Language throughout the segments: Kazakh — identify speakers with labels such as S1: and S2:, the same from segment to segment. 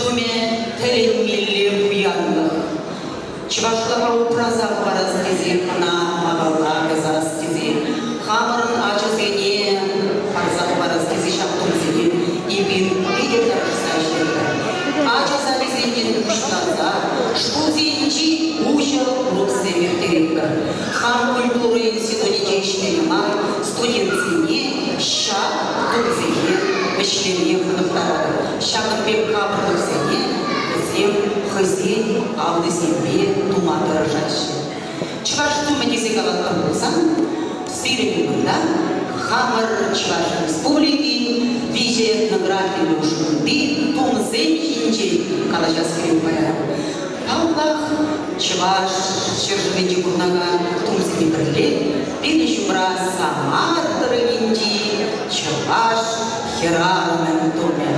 S1: доме тәрелмелі бұянлық. Чывашлаға ұпразақ бараз кезе, қына мағалға ғызас кезе, қамырын ачы зене, парзақ бараз кезе шаптым зене, ебір егер тарқыса жерлер. Ачы зәбі зенен күшназа, шпул зенчи ұшыл ұрықсы мертерекбір. Хам культуры институте дейшіне мар, студент зене, шақ тұқ зене, мешлене қынықтарады. Шақын бек қапырдық зене, зем хызен алды зембе туматы рожаще. Чувашты мәнезе қалаттар болсам, сирені бұнда, Хамыр Чуваш Республики, визе этнографии ұшынды, том земчинче қалашас керем баяр. Аллах Чуваш шержіменде күрнаған том земе бірле, бені жұмра Самар дырывенде, Чуваш херармен томе.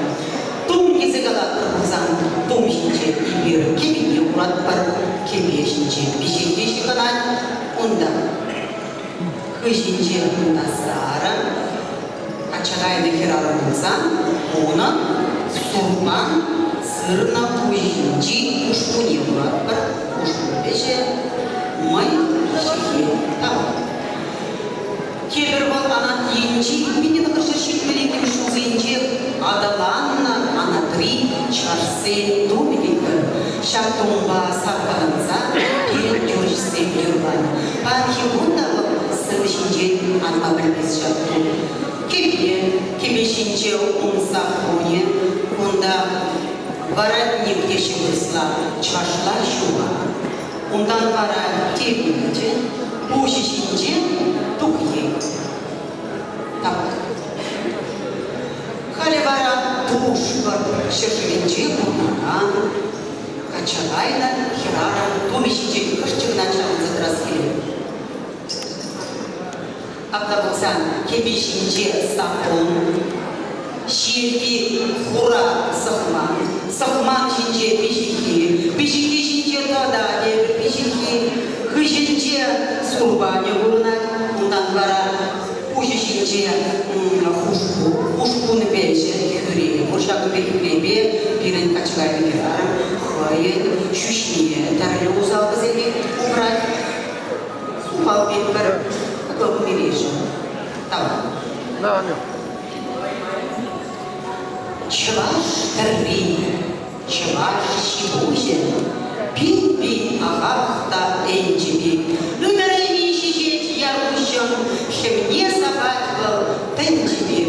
S1: Том езі қалаттар болсам, том жинче ибір кеміне урат бар, кеме жинче бешенде шықанан, онда Хыжинче Насара, Ачагайны херары болсам, оны сурман сырна пуйжинчи ушпуне урат бар, ушпулбеше май шехе табар. Кебір бол ана тиінчи, менен қыршы шетмелекем шузинче адаланна анатри чарсе доминекір. Шаптумба сапқанынса, перед жүршісен жүрбан. Пархи ондағы сымшинче анға білмес шапту. Кебешинче ұнса қоне, онда воротник деші вырсла чашла шуға. Ондан вара тегінче, пушишинче тұқе. Табық. Халевара тушқыр шыршывенче құнаған, Качалайна херара томишинче кышчығынан шағын задырас келем. Абда болсан кебешинче сақон, шерге хура сықман, сықман шинче бешеке, бешеке шинче тада дебір бешеке, хыжинче сурбане ғұрынат, ондан бара Ужишинче хушпуны бәлші күре, мұршағы бек күребе, бірін қачығайды керарым, қойын, шүшіне, тәрілі ұзалғы зәге, ұмырат, сухал бек бір, көк мережі. Тамам. Чываш тәрбей, чываш шибузен, бин-бин ағақта әнчебе, өміріне шешет ярушым, мне собак тенчебе,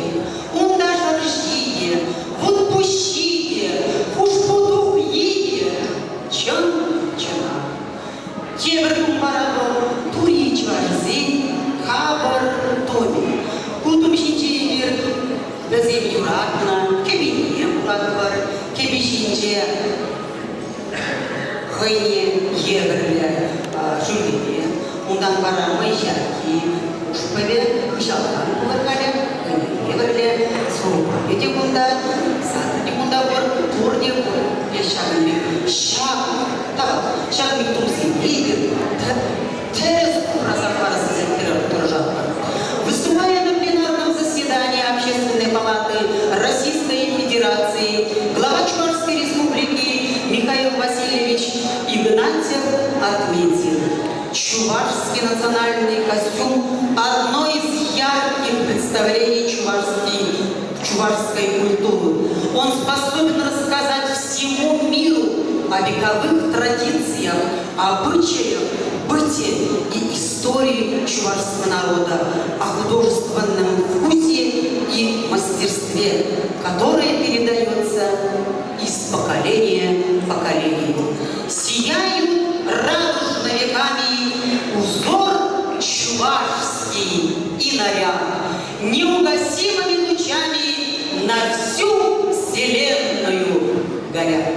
S1: он даже ржите, вот пущите, уж буду уйите, чон-чона. Тебір барабы, тури чварзен, хабар томи. Кутум шинче бізем юратна, кебене мұрат бар, кебешинче хыйне егірлі жүргене, ондан бара майшарки, Шпеве, Мишалхан, Кугаркале, Егорле, Сруба, Ветикунда, Садикунда, Турде, Ешагами, Шаг, Табак, Шагами Тумский, Игорь, Терес, Разахарас, Туржалка. Выступая на пленарном заседании Общественной палаты Российской Федерации, глава Чувашской Республики Михаил Васильевич Игнатьев отметил: чувашский национальный костюм – одно из ярких представлений чувашской культуры. Он способен рассказать всему миру о вековых традициях, обычаях, быте и истории чувашского народа, о художественном вкусе и мастерстве, которое передается из поколения в поколение. Сияют радужно веками узор чувашский и наряд, неугасимыми лучами на всю вселенную горят.